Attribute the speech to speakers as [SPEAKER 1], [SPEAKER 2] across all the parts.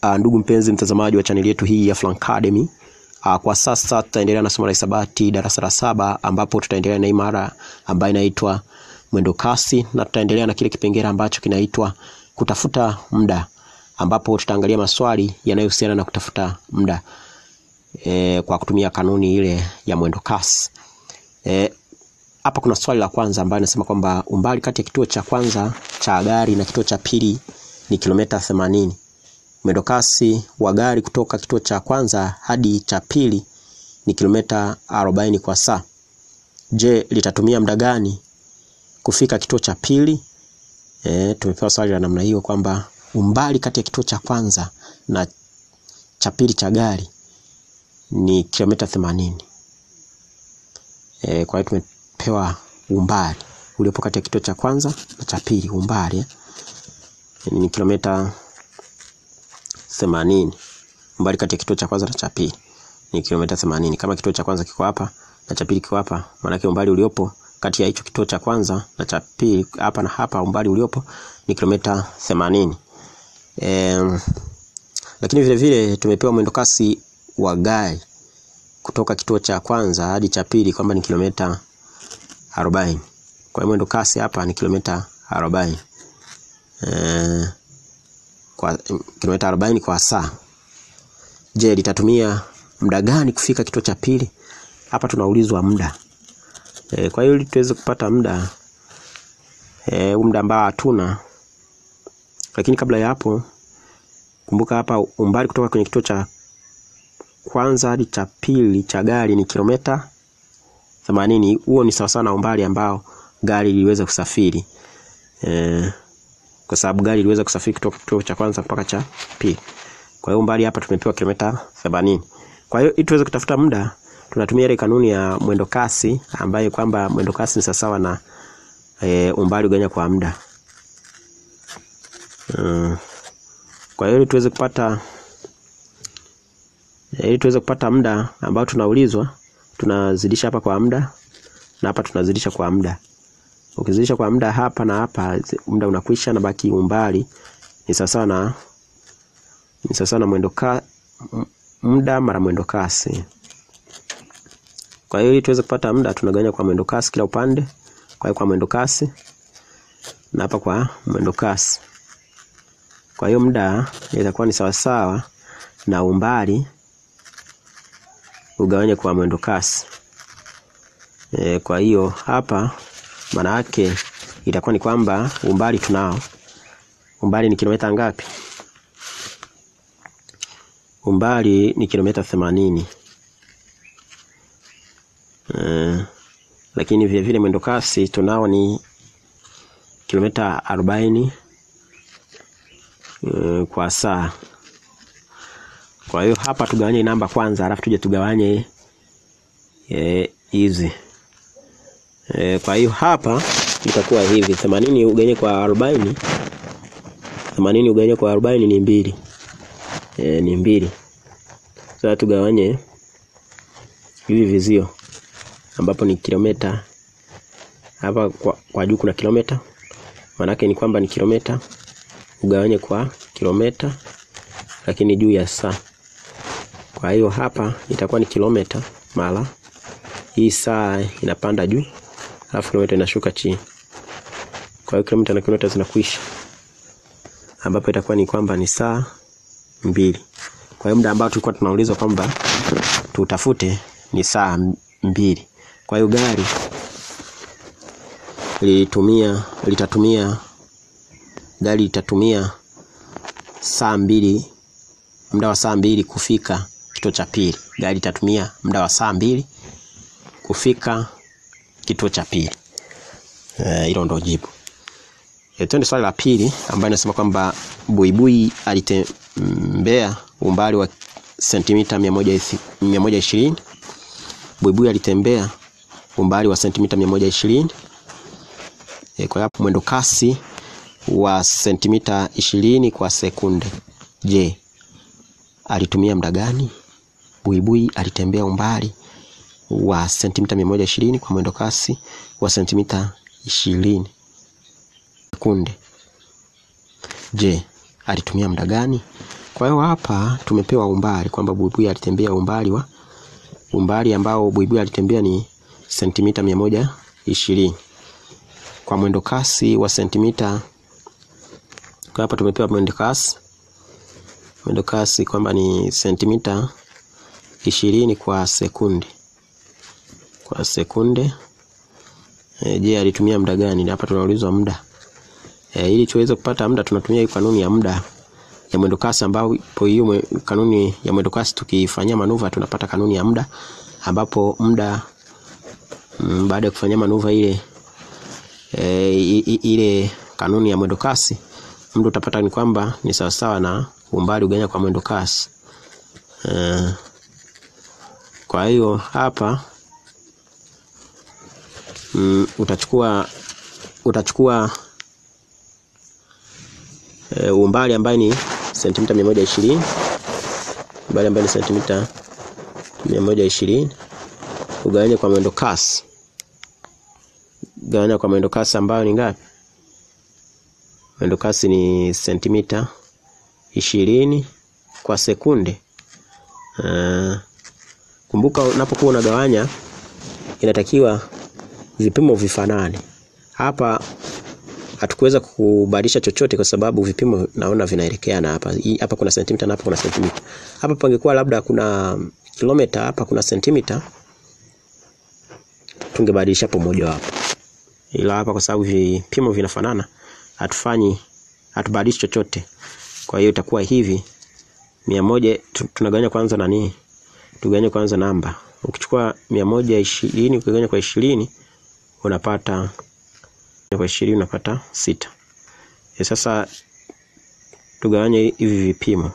[SPEAKER 1] Ndugu mpenzi mtazamaji wa chaneli yetu hii ya Francademy, kwa sasa tutaendelea na somo la hisabati darasa la 7 ambapo tutaendelea na imara ambayo inaitwa mwendo kasi, na tutaendelea na kile kipengele ambacho kinaitwa kutafuta muda, ambapo tutaangalia maswali yanayohusiana na kutafuta muda kwa kutumia kanuni ile ya mwendo kasi. Hapa kuna swali la kwanza ambalo linasema kwamba umbali kati ya kituo cha kwanza cha gari na kituo cha pili ni kilomita 80. Mwendo kasi wa gari kutoka kituo cha kwanza hadi cha pili ni kilomita 40 kwa saa. Je, litatumia muda gani kufika kituo cha pili? Tumepewa swali la namna hiyo kwamba umbali kati ya kituo cha kwanza na cha pili cha gari ni kilomita 80. Kwa hiyo tumepewa umbali uliopo kati ya kituo cha kwanza na cha pili, umbali ni kilomita 80. Umbali kati ya kituo cha kwanza na cha pili ni kilomita 80. Kama kituo cha kwanza kiko hapa na cha pili kiko hapa, maana yake umbali uliopo kati ya hicho kituo cha kwanza na cha pili hapa na hapa, umbali uliopo ni kilomita 80. Lakini vile vile tumepewa mwendo kasi wa gari kutoka kituo cha kwanza hadi cha pili kwamba ni kilomita 40. Kwa hiyo mwendo kasi hapa ni kilomita 40. Kwa kilomita 40 kwa saa. Je, litatumia muda gani kufika kituo cha pili? Hapa tunaulizwa muda. Kwa hiyo ili tuweze kupata muda, muda ambao hatuna. Lakini kabla ya hapo, kumbuka hapa umbali kutoka kwenye kituo cha kwanza hadi cha pili cha gari ni kilomita 80. Huo ni sawa sawa na umbali ambao gari liweza kusafiri. Kwa sababu gari liweza kusafiri kutoka kituo cha kwanza mpaka cha pili. Kwa hiyo umbali hapa tumepewa kilomita 80. Kwa hiyo ili tuweze kutafuta muda, tunatumia ile kanuni ya mwendo kasi ambayo kwamba mwendo kasi ni sawa na umbali ugawanya kwa muda. Kwa hiyo ili tuweze kupata muda ambao tunaulizwa, tunazidisha hapa kwa muda na hapa tunazidisha kwa muda. Ukizidisha kwa muda hapa na hapa, muda unakwisha na baki umbali ni sawa na muda mara mwendo kasi. Kwa hiyo ili tuweze kupata muda, tunagawanya kwa mwendo kasi kila upande. Kwa hiyo kwa mwendo kasi na hapa kwa mwendo kasi. Kwa hiyo muda itakuwa ni sawa na umbali ugawanye kwa mwendo kasi. Kwa hiyo hapa maana yake itakuwa ni kwamba umbali tunao. Umbali ni kilomita ngapi? Umbali ni kilomita 80. Lakini vile vile mwendo kasi tunao ni kilomita 40 kwa saa. Kwa hiyo hapa tugawanye namba kwanza, alafu tuje tugawanye hizi. Kwa hiyo hapa itakuwa hivi, 80 ugawanye kwa 40. 80 ugawanye kwa 40 ni 2. Ni 2. Sasa tugawanye hivi vizio ambapo ni kilomita. Hapa kwa juu kuna kilomita. Maana yake ni kwamba ni kilomita ugawanye kwa kilomita, lakini juu ya saa. Kwa hiyo hapa itakuwa ni kilomita mara hii saa inapanda juu, alafu kilomita inashuka chini. Kwa hiyo kilomita na kilomita zinakwisha, ambapo itakuwa ni kwamba ni saa 2. Kwa hiyo muda ambao tulikuwa tunaulizwa kwamba tutafute ni saa 2. Kwa hiyo gari litatumia saa 2, muda wa saa 2 kufika kituo cha pili. Gari litatumia muda wa saa 2 kufika kituo cha pili. Hilo ndio jibu. Twende swali la pili ambalo linasema kwamba Buibui alitembea umbali wa sentimita 120. Buibui alitembea umbali wa sentimita 120. Kwa hapo mwendo kasi wa sentimita 20 kwa sekunde. Je, alitumia muda gani? Buibui alitembea umbali wa sentimita 120 kwa mwendo kasi wa sentimita 20 sekunde. Je, alitumia muda gani? Kwa hiyo hapa tumepewa umbali kwamba buibui alitembea umbali ambao buibui alitembea ni sentimita 120 kwa mwendo kasi wa sentimita. Kwa hapa tumepewa mwendo kasi kwamba ni sentimita 20 kwa sekunde. Je, alitumia muda gani? Hapa tunaulizwa muda. Ili tuweze kupata muda tunatumia hii kanuni ya muda ya mwendo kasi, ambapo hiyo kanuni ya mwendo kasi tukifanyia manuva tunapata kanuni ya muda, ambapo muda baada ya kufanyia manuva ile kanuni ya mwendo kasi, muda utapata ni kwamba ni sawasawa na umbali uganya kwa mwendo kasi. Kwa hiyo hapa utachukua umbali ambaye ni sentimita 120, umbali ambaye ni sentimita 120 ugawanye kwa mwendo kasi. Gawanya kwa mwendo kasi ambayo ni ngapi? Mwendo kasi ni sentimita 20 kwa sekunde. Kumbuka unapokuwa unagawanya inatakiwa vipimo vifanane. Hapa hatukuweza kubadilisha chochote kwa sababu vipimo naona vinaelekeana hapa. Hapa kuna sentimita na hapa kuna sentimita. Hapa pangekuwa labda kuna kilomita, hapa kuna sentimita, tungebadilisha pamoja hapo. Ila hapa kwa sababu vipimo vinafanana, hatubadilishi chochote. Kwa hiyo itakuwa hivi 100 tunagawanya kwanza nani? Tugawanye kwanza namba. Ukichukua 120 ukigawanya kwa 20 unapata 6. Sasa tugawanye hivi vipimo.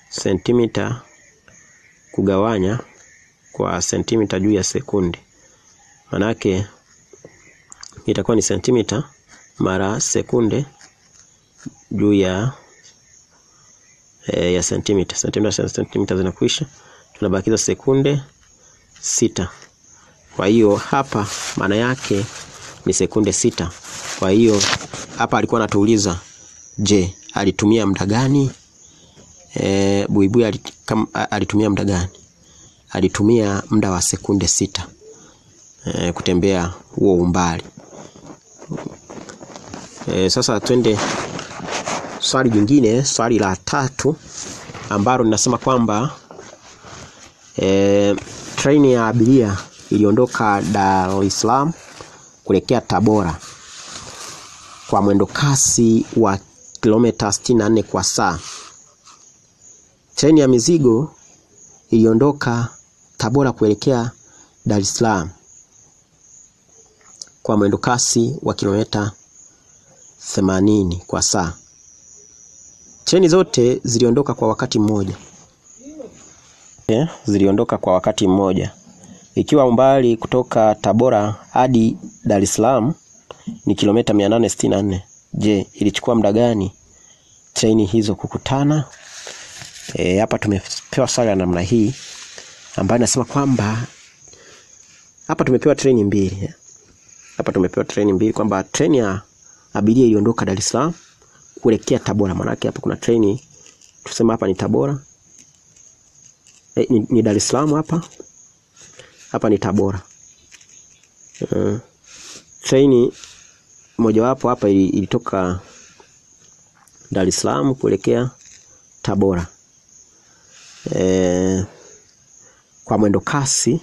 [SPEAKER 1] Sentimita kugawanya kwa sentimita juu ya sekunde. Manake itakuwa ni sentimita mara sekunde juu ya sentimita. Sentimita zinakwisha, tunabakiza sekunde 6. Kwa hiyo hapa maana yake ni sekunde 6. Kwa hiyo hapa alikuwa anatuuliza, je, alitumia muda gani? Buibui alitumia muda gani? Alitumia muda wa sekunde 6 kutembea huo umbali. Sasa twende swali jingine, swali la 3 ambalo linasema kwamba treni ya abiria iliondoka Dar es Salaam kuelekea Tabora kwa mwendo kasi wa kilomita 64 kwa saa. Treni ya mizigo iliondoka Tabora kuelekea Dar es Salaam kwa mwendo kasi wa kilomita 80 kwa saa. Treni zote ziliondoka kwa wakati mmoja. Ziliondoka kwa wakati mmoja. Ikiwa umbali kutoka Tabora hadi Dar es Salaam ni kilomita 864. Je, ilichukua muda gani treni hizo kukutana? Hapa tumepewa swali la namna hii ambayo inasema kwamba hapa tumepewa treni mbili. Hapa tumepewa treni mbili kwamba treni ya abiria iliondoka Dar es Salaam kuelekea Tabora. Maana yake hapa kuna treni, tuseme hapa ni Tabora. Ni Dar es Salaam hapa. Hapa ni Tabora. Treni mojawapo hapa ilitoka Dar es Salaam kuelekea Tabora. Kwa mwendo kasi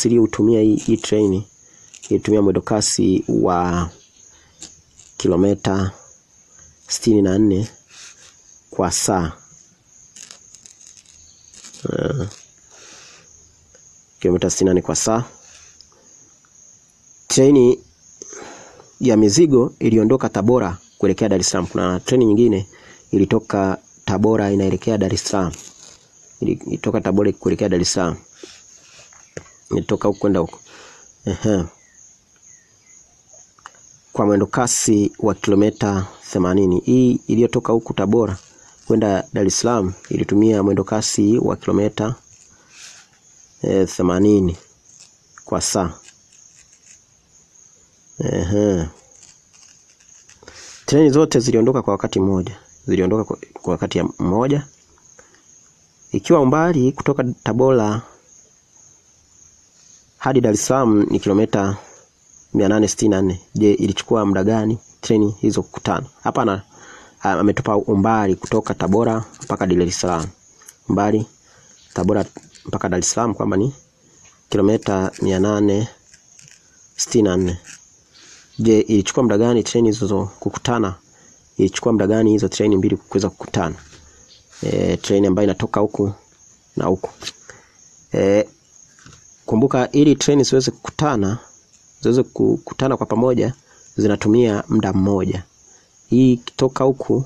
[SPEAKER 1] iliyotumia hii treni ilitumia mwendo kasi wa kilomita 64 kwa saa. Kilomita 64 kwa saa. Treni ya mizigo iliondoka Tabora kuelekea Dar es Salaam. Kuna treni nyingine ilitoka Tabora inaelekea Dar es Salaam. Ilitoka Tabora kuelekea Dar es Salaam. Ilitoka huko kwenda huko. Kwa mwendo kasi wa kilomita 80. Hii iliyotoka huku Tabora kwenda Dar es Salaam ilitumia mwendo kasi wa kilomita 80 kwa saa. Treni zote ziliondoka kwa wakati mmoja. Ziliondoka kwa wakati mmoja. Ikiwa umbali kutoka Tabora hadi Dar es Salaam ni kilomita 864. Je, ilichukua muda gani treni hizo kukutana? Hapa ametupa umbali kutoka Tabora mpaka Dar es Salaam. Umbali Tabora mpaka Dar es Salaam kwamba ni kilomita 864. Je, ilichukua muda gani treni hizo kukutana? Ilichukua muda gani hizo treni mbili kuweza kukutana? Treni ambayo inatoka huku na huku. Kumbuka ili treni ziweze kukutana kwa pamoja zinatumia muda mmoja. Hii ikitoka huku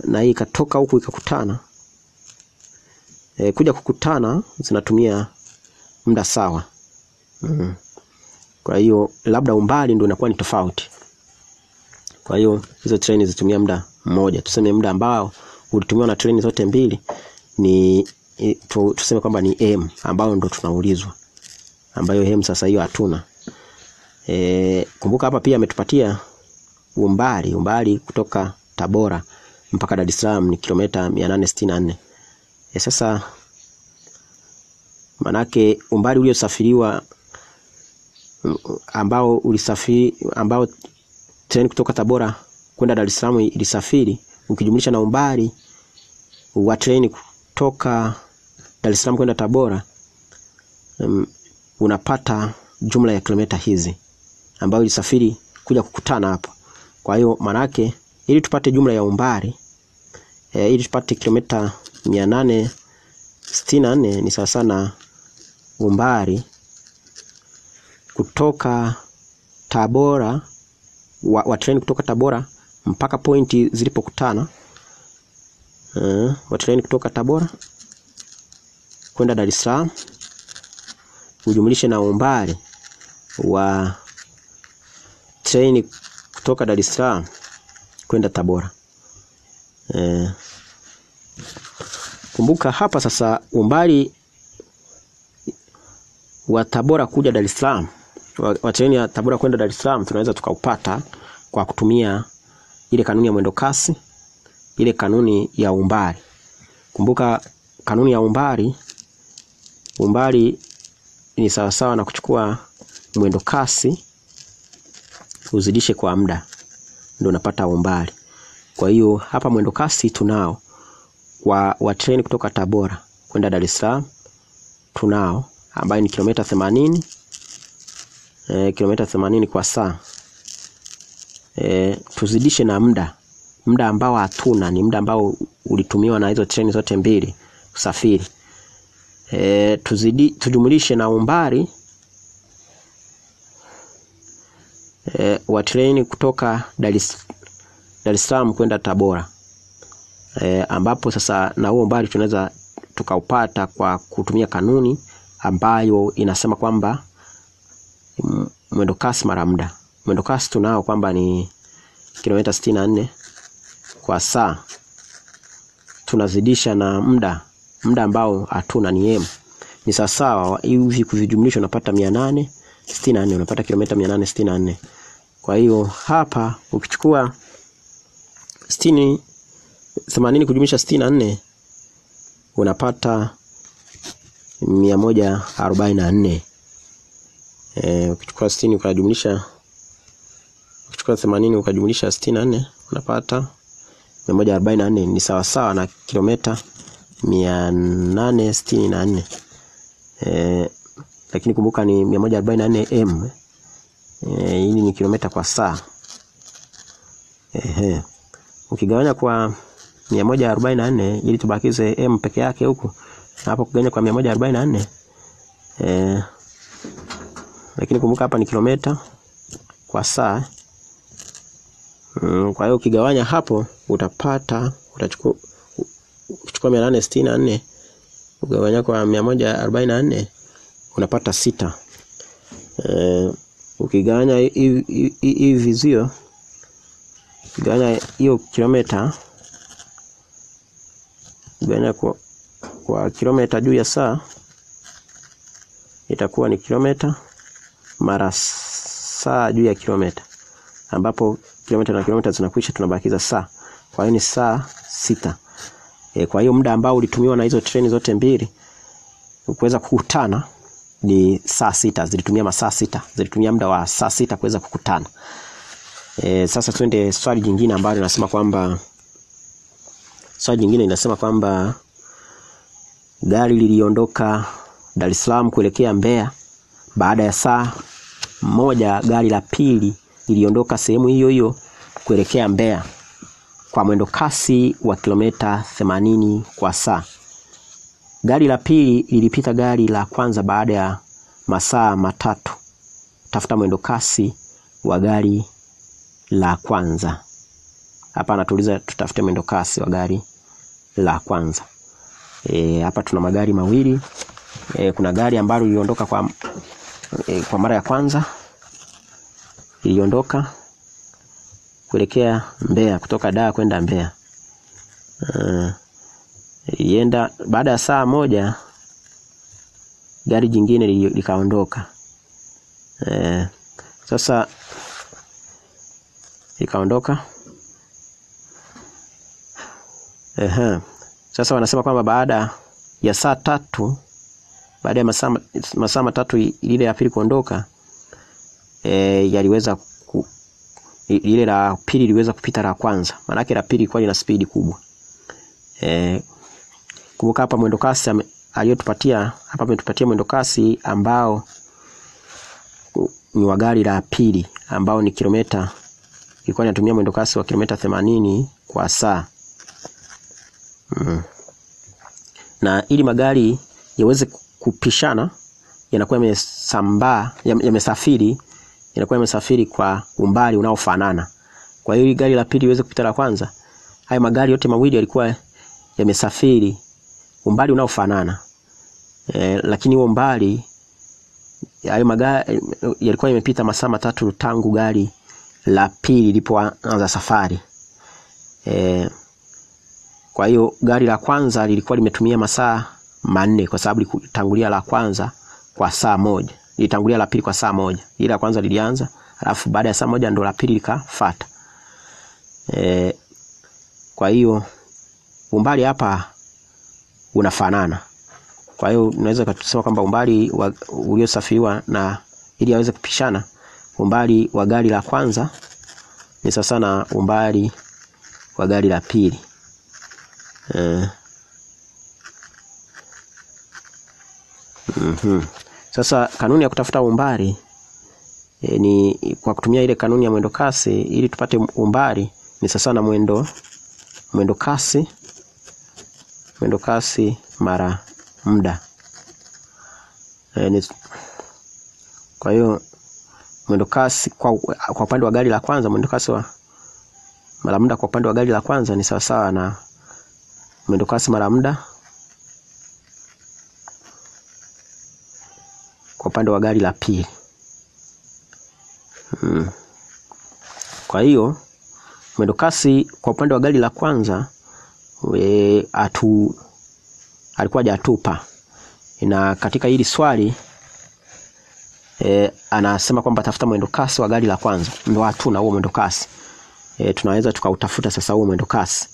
[SPEAKER 1] na hii ikatoka huku ikakutana, kuja kukutana zinatumia muda sawa. Kwa hiyo labda umbali ndio unakuwa ni tofauti. Kwa hiyo hizo treni zitumia muda mmoja. Tuseme muda ambao ulitumiwa na treni zote mbili ni tuseme kwamba ni M, ambao ndo tunaulizwa, ambayo M sasa hiyo hatuna. Kumbuka hapa pia ametupatia umbali kutoka Tabora mpaka Dar es Salaam ni kilomita 864. Sasa manake umbali uliosafiriwa ambao treni kutoka Tabora kwenda Dar es Salaam ilisafiri, ukijumlisha na umbali wa treni kutoka Dar es Salaam kwenda Tabora, unapata jumla ya kilomita hizi ambayo ilisafiri kuja kukutana hapo. Kwa hiyo manake ili tupate jumla ya umbali, ili tupate kilomita 864 ni sawa sana umbali kutoka Tabora wa treni kutoka Tabora mpaka pointi zilipokutana. Wa treni kutoka Tabora kwenda Dar es Salaam ujumlishe na umbali wa treni kutoka Dar es Salaam kwenda Tabora. Kumbuka hapa sasa umbali wa Tabora kuja Dar es Salaam, wa treni ya Tabora kwenda Dar es Salaam tunaweza tukaupata kwa kutumia ile kanuni ya mwendo kasi, ile kanuni ya umbali. Kumbuka kanuni ya umbali ni sawa na kuchukua mwendo kasi uzidishe kwa muda, ndio unapata umbali. Kwa hiyo hapa mwendo kasi tunao wa treni kutoka Tabora kwenda Dar es Salaam tunao, ambayo ni kilomita 80 kwa saa. Tuzidishe na muda ambao hatuna, ni muda ambao ulitumiwa na hizo treni zote mbili kusafiri. Tujumulishe na umbali wa treni kutoka Dar es Salaam kwenda Tabora, ambapo sasa na huo umbali tunaweza tukaupata kwa kutumia kanuni ambayo inasema kwamba mwendo kasi mara muda. Mwendo kasi tunao kwamba ni kilomita 64 kwa saa, tunazidisha na muda ambao hatuna ni M, ni sawa hivi kuvijumlisha unapata 864, unapata kilomita 864. Kwa hiyo hapa ukichukua 80 kujumlisha 64 unapata 144. Ukichukua 60 ukajumlisha, ukichukua 80 ukajumlisha 64 unapata 144, ni sawa na kilomita 864. Lakini kumbuka ni 144 m. Hii ni kilomita kwa saa. Ukigawanya kwa 144 ili tubakize m peke yake huku, hapo kugawanya kwa 144 lakini kumbuka hapa ni kilomita kwa saa. Kwa hiyo ukigawanya hapo utachukua 864 ugawanya kwa 144 unapata 6. Ukigawanya hivi vizio, ukigawanya hiyo kilomita, ukigawanya kwa kilomita juu ya saa, itakuwa ni kilomita mara saa juu ya kilomita, ambapo kilomita na kilomita zinakwisha, tunabakiza saa. Kwa hiyo ni saa 6. Kwa hiyo muda ambao ulitumiwa na hizo treni zote mbili kuweza kukutana ni saa 6. Zilitumia masaa 6. Zilitumia muda wa saa 6 kuweza kukutana. Sasa twende swali jingine ambalo linasema kwamba gari liliondoka Dar es Salaam kuelekea Mbeya. Baada ya saa moja gari la pili liliondoka sehemu hiyo hiyo kuelekea Mbeya kwa mwendo kasi wa kilomita 80 kwa saa. Gari la pili lilipita gari la kwanza baada ya masaa 3. Tafuta mwendo kasi wa gari la kwanza. Hapa anatuuliza tutafute mwendo kasi wa gari la kwanza. Hapa tuna magari mawili. Kuna gari ambalo liliondoka kwa mara ya kwanza. Liliondoka kuelekea Mbeya, kutoka Dar kwenda Mbeya. Ilienda baada ya saa moja gari jingine likaondoka. Sasa likaondoka. Sasa wanasema kwamba baada ya saa 3, baada ya masaa 3 ile ya pili kuondoka, yaliweza ile la pili liweza kupita la kwanza. Maana yake la pili ilikuwa ina speed kubwa. Kumbuka hapa mwendo kasi aliyotupatia hapa, ametupatia mwendo kasi ambao ni wa gari la pili, ambao ni kilomita, ilikuwa inatumia mwendo kasi wa kilomita 80 kwa saa. Na ili magari yaweze kupishana, yanakuwa yamesafiri kwa umbali unaofanana. Kwa hiyo gari la pili iweze kupita la kwanza, haya magari yote mawili yalikuwa yamesafiri umbali unaofanana. Lakini huo umbali, hayo magari yalikuwa yamepita masaa 3 tangu gari la pili lilipoanza safari. Kwa hiyo gari la kwanza lilikuwa limetumia masaa 4 kwa sababu litangulia la kwanza kwa saa 1. Litangulia la pili kwa saa 1. Ile la kwanza lilianza, alafu baada ya saa 1 ndo la pili likafuata. Kwa hiyo umbali hapa unafanana. Kwa hiyo unaweza kusema kwamba umbali uliosafiriwa na ili aweze kupishana, umbali wa gari la kwanza ni sawa na umbali wa gari la pili. Sasa kanuni ya kutafuta umbali ni kwa kutumia ile kanuni ya mwendo kasi. Ili tupate umbali ni sawa na mwendo kasi mara muda. Kwa hiyo mwendo kasi kwa upande wa gari la kwanza, mwendo kasi wa mara muda kwa upande wa gari la kwanza ni sawa na mwendo kasi mara muda kwa upande wa gari la pili. Kwa hiyo mwendo kasi kwa upande wa gari la kwanza alikuwa hajatupa. Na katika hili swali anasema kwamba tafuta mwendo kasi wa gari la kwanza. Ndio hatuna huo mwendo kasi. Tunaweza tukautafuta sasa huo mwendo kasi.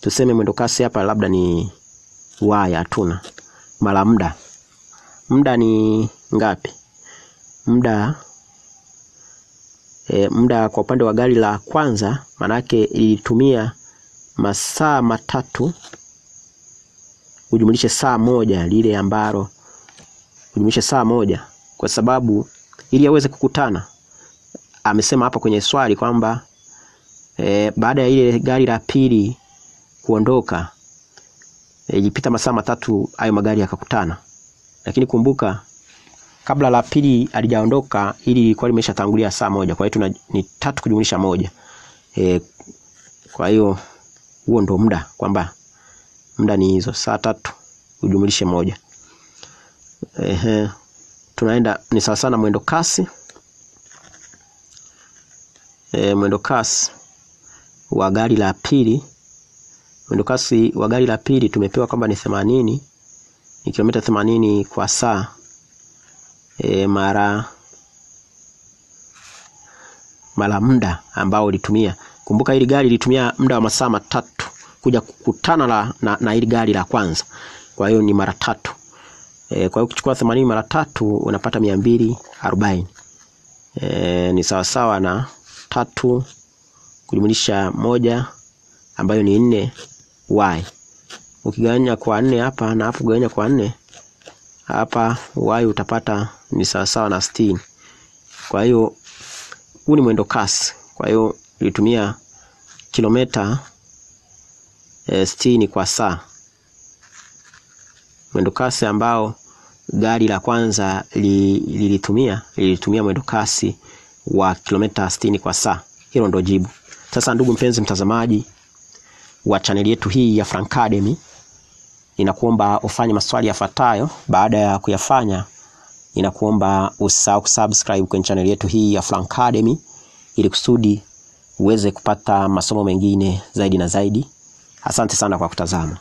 [SPEAKER 1] Tuseme mwendo kasi hapa labda ni y, hatuna. Mara muda. Muda ni ngapi? Muda kwa upande wa gari la kwanza manake ilitumia masaa 3 ujumlishe saa 1 lile ambalo ujumlishe saa 1, kwa sababu ili yaweze kukutana. Amesema hapa kwenye swali kwamba baada ya ile gari la pili kuondoka ilipita masaa 3 hayo magari yakakutana. Lakini kumbuka kabla la pili alijaondoka ili ilikuwa limeshatangulia saa 1. Kwa hiyo ni 3 kujumlisha 1. Kwa hiyo huo ndo muda, kwamba muda ni hizo saa 3 ujumlishe 1. Tunaenda ni sawa sana mwendo kasi. Mwendo kasi wa gari la pili. Mwendo kasi wa gari la pili tumepewa kwamba ni 80, ni kilomita 80 kwa saa. Mara muda ambao ulitumia. Kumbuka hili gari lilitumia muda wa masaa 3 kuja kukutana na ile gari la kwanza. Kwa hiyo ni mara 3. Kwa hiyo ukichukua 80 mara 3 unapata 240. Ni sawa sawa na 3 kujumlisha 1 ambayo ni 4y. Ukigawanya kwa 4 hapa na hapo gawanya kwa 4 hapa, y utapata ni sawa sawa na 60. Kwa hiyo huu ni mwendo kasi. Kwa hiyo nilitumia kilomita 60 kwa saa. Mwendo kasi ambao gari la kwanza lilitumia mwendo kasi wa kilomita 60 kwa saa. Hilo ndo jibu. Sasa ndugu mpenzi mtazamaji wa chaneli yetu hii ya Francademy, ninakuomba ufanye maswali yafuatayo. Baada ya kuyafanya, ninakuomba usahau kusubscribe kwenye chaneli yetu hii ya Francademy ili kusudi uweze kupata masomo mengine zaidi na zaidi. Asante sana kwa kutazama.